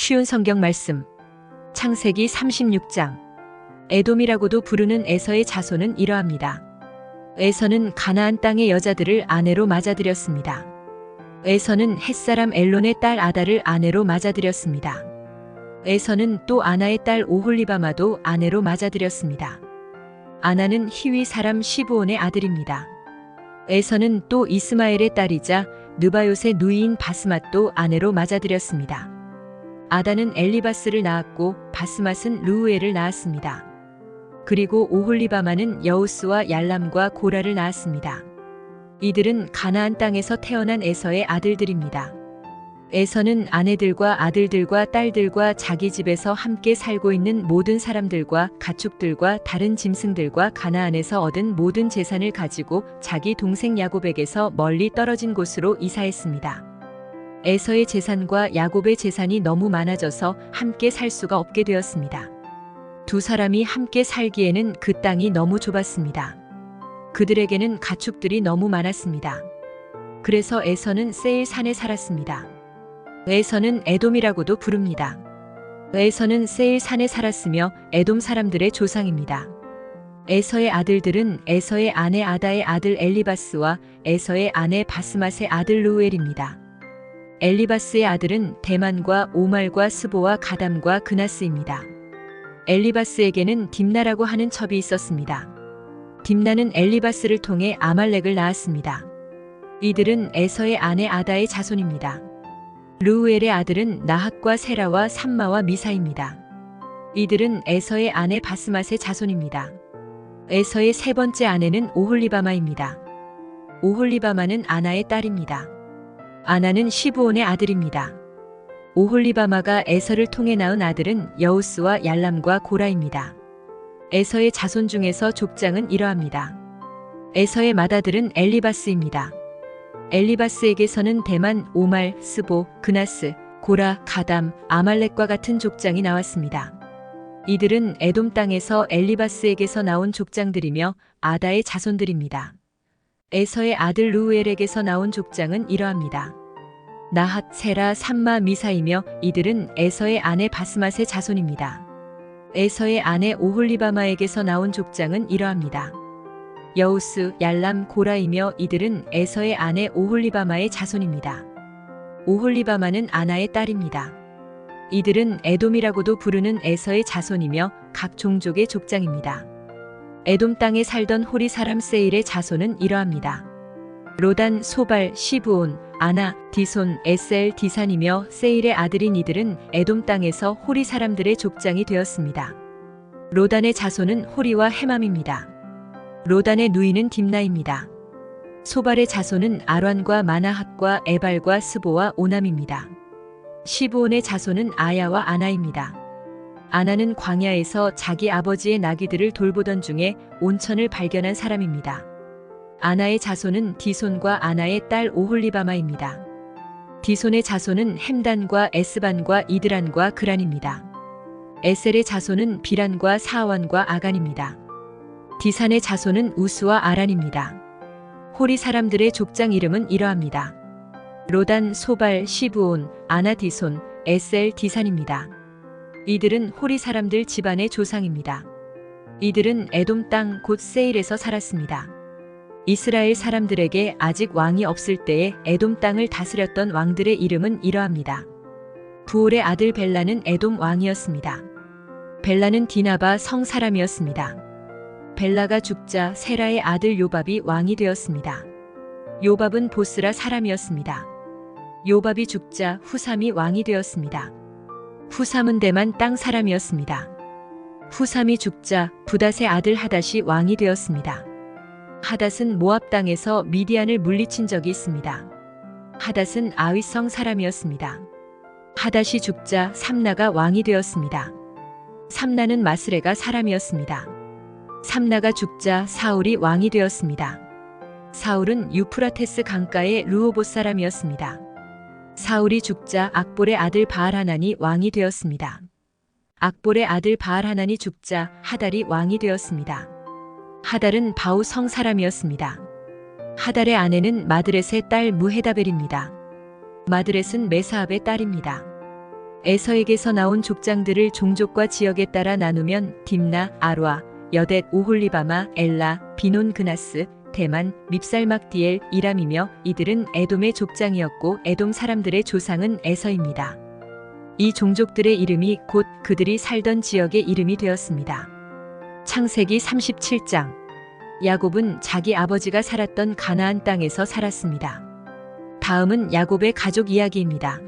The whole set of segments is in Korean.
쉬운 성경 말씀. 창세기 36장. 에돔이라고도 부르는 에서의 자손은 이러합니다. 에서는 가나안 땅의 여자들을 아내로 맞아들였습니다. 에서는 햇사람 엘론의 딸 아다를 아내로 맞아들였습니다. 에서는 또 아나의 딸 오홀리바마도 아내로 맞아들였습니다. 아나는 히위 사람 시브온의 아들입니다. 에서는 또 이스마엘의 딸이자 느바요의 누이인 바스맛도 아내로 맞아들였습니다. 아다는 엘리바스를 낳았고 바스맛은 르우엘을 낳았습니다. 그리고 오홀리바마는 여우스와 얄람과 고라를 낳았습니다. 이들은 가나안 땅에서 태어난 에서의 아들들입니다. 에서는 아내들과 아들들과 딸들과 자기 집에서 함께 살고 있는 모든 사람들과 가축들과 다른 짐승들과 가나안에서 얻은 모든 재산을 가지고 자기 동생 야곱에게서 멀리 떨어진 곳으로 이사했습니다. 에서의 재산과 야곱의 재산이 너무 많아져서 함께 살 수가 없게 되었습니다. 두 사람이 함께 살기에는 그 땅이 너무 좁았습니다. 그들에게는 가축들이 너무 많았습니다. 그래서 에서는 세일 산에 살았습니다. 에서는 에돔이라고도 부릅니다. 에서는 세일 산에 살았으며 에돔 사람들의 조상입니다. 에서의 아들들은 에서의 아내 아다의 아들 엘리바스와 에서의 아내 바스맛의 아들 르우엘입니다. 엘리바스의 아들은 대만과 오말과 스보와 가담과 그나스입니다. 엘리바스에게는 딥나라고 하는 첩이 있었습니다. 딥나는 엘리바스를 통해 아말렉을 낳았습니다. 이들은 에서의 아내 아다의 자손입니다. 르우엘의 아들은 나핫과 세라와 삼마와 미사입니다. 이들은 에서의 아내 바스맛의 자손입니다. 에서의 세 번째 아내는 오홀리바마입니다. 오홀리바마는 아나의 딸입니다. 아나는 시브온의 아들입니다. 오홀리바마가 에서를 통해 낳은 아들은 여우스와 얄람과 고라입니다. 에서의 자손 중에서 족장은 이러합니다. 에서의 맏아들은 엘리바스입니다. 엘리바스에게서는 대만, 오말, 스보, 그나스, 고라, 가담, 아말렉과 같은 족장이 나왔습니다. 이들은 에돔 땅에서 엘리바스에게서 나온 족장들이며 아다의 자손들입니다. 에서의 아들 르우엘에게서 나온 족장은 이러합니다. 나핫, 세라, 삼마, 미사이며 이들은 에서의 아내 바스맛의 자손입니다. 에서의 아내 오홀리바마에게서 나온 족장은 이러합니다. 여우스, 얄람, 고라이며 이들은 에서의 아내 오홀리바마의 자손입니다. 오홀리바마는 아나의 딸입니다. 이들은 에돔이라고도 부르는 에서의 자손이며 각 종족의 족장입니다. 에돔 땅에 살던 호리 사람 세일의 자손은 이러합니다. 로단, 소발, 시브온, 아나, 디손, 에셀, 디산이며 세일의 아들인 이들은 에돔 땅에서 호리 사람들의 족장이 되었습니다. 로단의 자손은 호리와 헤맘입니다. 로단의 누이는 딥나입니다. 소발의 자손은 아란과 마나핫과 에발과 스보와 오남입니다. 시브온의 자손은 아야와 아나입니다. 아나는 광야에서 자기 아버지의 나귀들을 돌보던 중에 온천을 발견한 사람입니다. 아나의 자손은 디손과 아나의 딸 오홀리바마입니다. 디손의 자손은 햄단과 에스반과 이드란과 그란입니다. 에셀의 자손은 비란과 사완과 아간입니다. 디산의 자손은 우스와 아란입니다. 호리 사람들의 족장 이름은 이러합니다. 로단, 소발, 시브온, 아나, 디손, 에셀, 디산입니다. 이들은 호리 사람들 집안의 조상입니다. 이들은 에돔 땅 곧 세일에서 살았습니다. 이스라엘 사람들에게 아직 왕이 없을 때에 에돔 땅을 다스렸던 왕들의 이름은 이러합니다. 부올의 아들 벨라는 에돔 왕이었습니다. 벨라는 디나바 성 사람이었습니다. 벨라가 죽자 세라의 아들 요밥이 왕이 되었습니다. 요밥은 보스라 사람이었습니다. 요밥이 죽자 후삼이 왕이 되었습니다. 후삼은 대만 땅 사람이었습니다. 후삼이 죽자 부닷의 아들 하닷이 왕이 되었습니다. 하닷은 모압 땅에서 미디안을 물리친 적이 있습니다. 하닷은 아윗성 사람이었습니다. 하닷이 죽자 삼나가 왕이 되었습니다. 삼나는 마스레가 사람이었습니다. 삼나가 죽자 사울이 왕이 되었습니다. 사울은 유프라테스 강가의 르호봇 사람이었습니다. 사울이 죽자 악볼의 아들 바알하난이 왕이 되었습니다. 악볼의 아들 바알하난이 죽자 하달이 왕이 되었습니다. 하달은 바우 성 사람이었습니다. 하달의 아내는 마드렛의 딸 무헤다벨입니다. 마드렛은 메사압의 딸입니다. 에서에게서 나온 족장들을 종족과 지역에 따라 나누면 딥나, 아르와, 여댓, 오홀리바마, 엘라, 비논 그나스, 대만, 밉살막디엘, 이람이며 이들은 에돔의 족장이었고 에돔 사람들의 조상은 에서입니다. 이 종족들의 이름이 곧 그들이 살던 지역의 이름이 되었습니다. 창세기 37장. 야곱은 자기 아버지가 살았던 가나안 땅에서 살았습니다. 다음은 야곱의 가족 이야기입니다.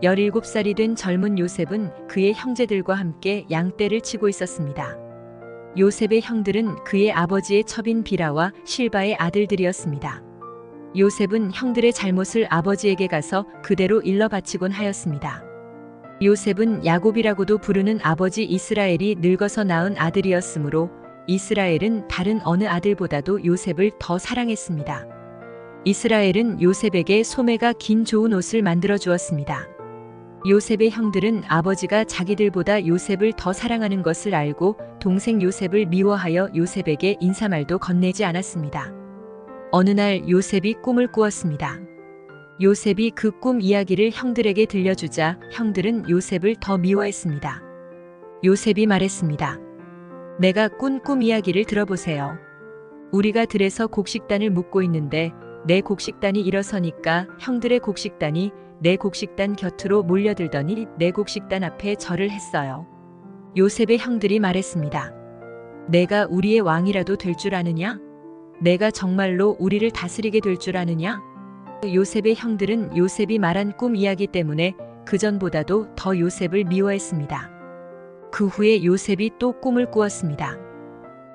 17살이 된 젊은 요셉은 그의 형제들과 함께 양떼를 치고 있었습니다. 요셉의 형들은 그의 아버지의 첩인 비라와 실바의 아들들이었습니다. 요셉은 형들의 잘못을 아버지에게 가서 그대로 일러 바치곤 하였습니다. 요셉은 야곱이라고도 부르는 아버지 이스라엘이 늙어서 낳은 아들이었으므로 이스라엘은 다른 어느 아들보다도 요셉을 더 사랑했습니다. 이스라엘은 요셉에게 소매가 긴 좋은 옷을 만들어 주었습니다. 요셉의 형들은 아버지가 자기들보다 요셉을 더 사랑하는 것을 알고 동생 요셉을 미워하여 요셉에게 인사말도 건네지 않았습니다. 어느 날 요셉이 꿈을 꾸었습니다. 요셉이 그 꿈 이야기를 형들에게 들려주자 형들은 요셉을 더 미워했습니다. 요셉이 말했습니다. 내가 꾼 꿈 이야기를 들어보세요. 우리가 들에서 곡식단을 묶고 있는데 내 곡식단이 일어서니까 형들의 곡식단이 내 곡식단 곁으로 몰려들더니 내 곡식단 앞에 절을 했어요. 요셉의 형들이 말했습니다. 내가 우리의 왕이라도 될 줄 아느냐? 내가 정말로 우리를 다스리게 될 줄 아느냐? 요셉의 형들은 요셉이 말한 꿈 이야기 때문에 그전보다도 더 요셉을 미워했습니다. 그 후에 요셉이 또 꿈을 꾸었습니다.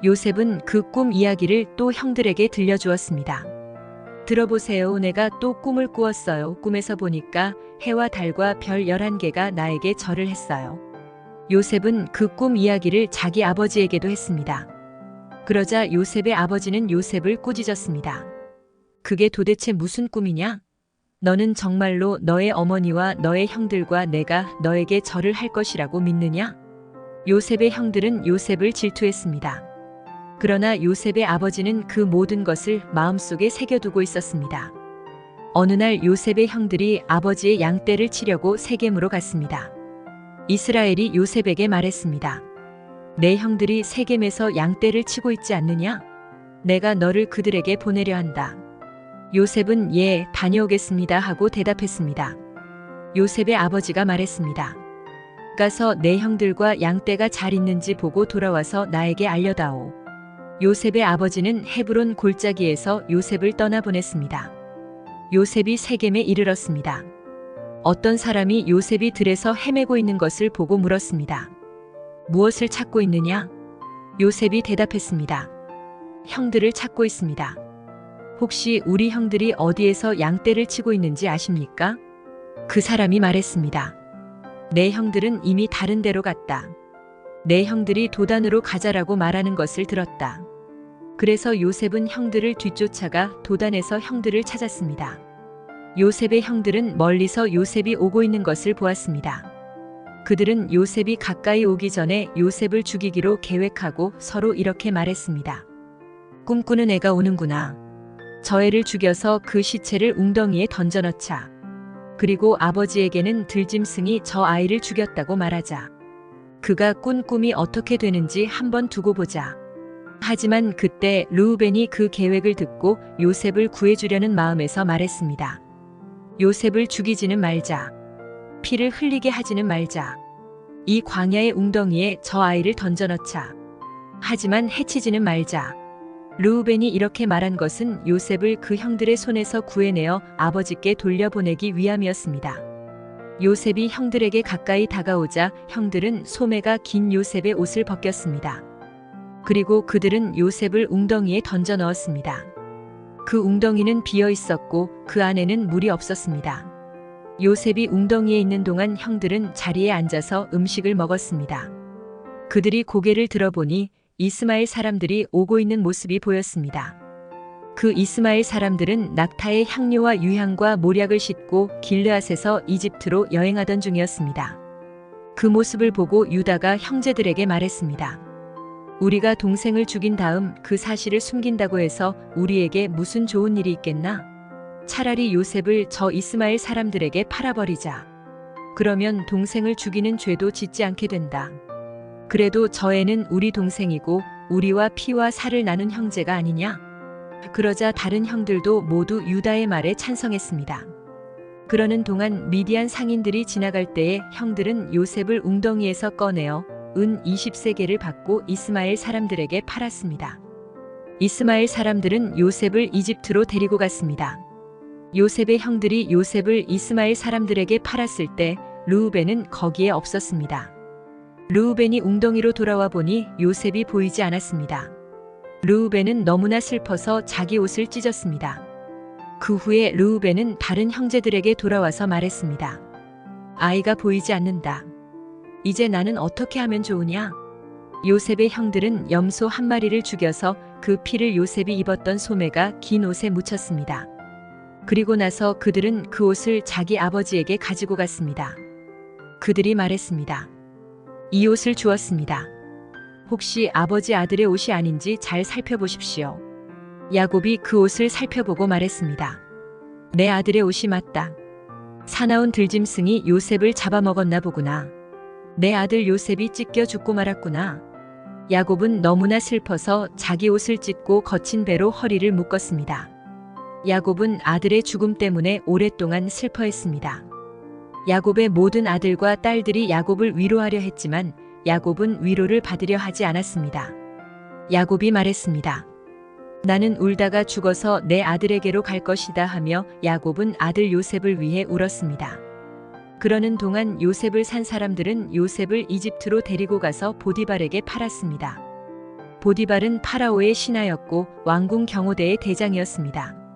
요셉은 그 꿈 이야기를 또 형들에게 들려주었습니다. 들어보세요. 내가 또 꿈을 꾸었어요. 꿈에서 보니까 해와 달과 별 11개가 나에게 절을 했어요. 요셉은 그 꿈 이야기를 자기 아버지에게도 했습니다. 그러자 요셉의 아버지는 요셉을 꾸짖었습니다. 그게 도대체 무슨 꿈이냐? 너는 정말로 너의 어머니와 너의 형들과 내가 너에게 절을 할 것이라고 믿느냐? 요셉의 형들은 요셉을 질투했습니다. 그러나 요셉의 아버지는 그 모든 것을 마음속에 새겨두고 있었습니다. 어느 날 요셉의 형들이 아버지의 양떼를 치려고 세겜으로 갔습니다. 이스라엘이 요셉에게 말했습니다. 내 형들이 세겜에서 양떼를 치고 있지 않느냐? 내가 너를 그들에게 보내려 한다. 요셉은 예, 다녀오겠습니다 하고 대답했습니다. 요셉의 아버지가 말했습니다. 가서 내 형들과 양떼가 잘 있는지 보고 돌아와서 나에게 알려다오. 요셉의 아버지는 헤브론 골짜기에서 요셉을 떠나보냈습니다. 요셉이 세겜에 이르렀습니다. 어떤 사람이 요셉이 들에서 헤매고 있는 것을 보고 물었습니다. 무엇을 찾고 있느냐? 요셉이 대답했습니다. 형들을 찾고 있습니다. 혹시 우리 형들이 어디에서 양떼를 치고 있는지 아십니까? 그 사람이 말했습니다. 내 형들은 이미 다른 데로 갔다. 내 형들이 도단으로 가자라고 말하는 것을 들었다. 그래서 요셉은 형들을 뒤쫓아가 도단에서 형들을 찾았습니다. 요셉의 형들은 멀리서 요셉이 오고 있는 것을 보았습니다. 그들은 요셉이 가까이 오기 전에 요셉을 죽이기로 계획하고 서로 이렇게 말했습니다. 꿈꾸는 애가 오는구나. 저 애를 죽여서 그 시체를 웅덩이에 던져넣자. 그리고 아버지에게는 들짐승이 저 아이를 죽였다고 말하자. 그가 꾼 꿈이 어떻게 되는지 한번 두고 보자. 하지만 그때 르우벤이 그 계획을 듣고 요셉을 구해주려는 마음에서 말했습니다. 요셉을 죽이지는 말자. 피를 흘리게 하지는 말자. 이 광야의 웅덩이에 저 아이를 던져넣자. 하지만 해치지는 말자. 르우벤이 이렇게 말한 것은 요셉을 그 형들의 손에서 구해내어 아버지께 돌려보내기 위함이었습니다. 요셉이 형들에게 가까이 다가오자 형들은 소매가 긴 요셉의 옷을 벗겼습니다. 그리고 그들은 요셉을 웅덩이에 던져 넣었습니다. 그 웅덩이는 비어 있었고 그 안에는 물이 없었습니다. 요셉이 웅덩이에 있는 동안 형들은 자리에 앉아서 음식을 먹었습니다. 그들이 고개를 들어보니 이스마엘 사람들이 오고 있는 모습이 보였습니다. 그 이스마엘 사람들은 낙타의 향료와 유향과 모략을 싣고 길르앗에서 이집트로 여행하던 중이었습니다. 그 모습을 보고 유다가 형제들에게 말했습니다. 우리가 동생을 죽인 다음 그 사실을 숨긴다고 해서 우리에게 무슨 좋은 일이 있겠나? 차라리 요셉을 저 이스마엘 사람들에게 팔아버리자. 그러면 동생을 죽이는 죄도 짓지 않게 된다. 그래도 저 애는 우리 동생이고 우리와 피와 살을 나눈 형제가 아니냐? 그러자 다른 형들도 모두 유다의 말에 찬성했습니다. 그러는 동안 미디안 상인들이 지나갈 때에 형들은 요셉을 웅덩이에서 꺼내어 은 20세겔을 받고 이스마엘 사람들에게 팔았습니다. 이스마엘 사람들은 요셉을 이집트로 데리고 갔습니다. 요셉의 형들이 요셉을 이스마엘 사람들에게 팔았을 때 르우벤은 거기에 없었습니다. 르우벤이 웅덩이로 돌아와 보니 요셉이 보이지 않았습니다. 르우벤은 너무나 슬퍼서 자기 옷을 찢었습니다. 그 후에 르우벤은 다른 형제들에게 돌아와서 말했습니다. 아이가 보이지 않는다. 이제 나는 어떻게 하면 좋으냐? 요셉의 형들은 염소 한 마리를 죽여서 그 피를 요셉이 입었던 소매가 긴 옷에 묻혔습니다. 그리고 나서 그들은 그 옷을 자기 아버지에게 가지고 갔습니다. 그들이 말했습니다. 이 옷을 주었습니다. 혹시 아버지 아들의 옷이 아닌지 잘 살펴보십시오. 야곱이 그 옷을 살펴보고 말했습니다. 내 아들의 옷이 맞다. 사나운 들짐승이 요셉을 잡아먹었나 보구나. 내 아들 요셉이 찢겨 죽고 말았구나. 야곱은 너무나 슬퍼서 자기 옷을 찢고 거친 배로 허리를 묶었습니다. 야곱은 아들의 죽음 때문에 오랫동안 슬퍼했습니다. 야곱의 모든 아들과 딸들이 야곱을 위로하려 했지만 야곱은 위로를 받으려 하지 않았습니다. 야곱이 말했습니다. 나는 울다가 죽어서 내 아들에게로 갈 것이다 하며 야곱은 아들 요셉을 위해 울었습니다. 그러는 동안 요셉을 산 사람들은 요셉을 이집트로 데리고 가서 보디발에게 팔았습니다. 보디발은 파라오의 신하였고 왕궁 경호대의 대장이었습니다.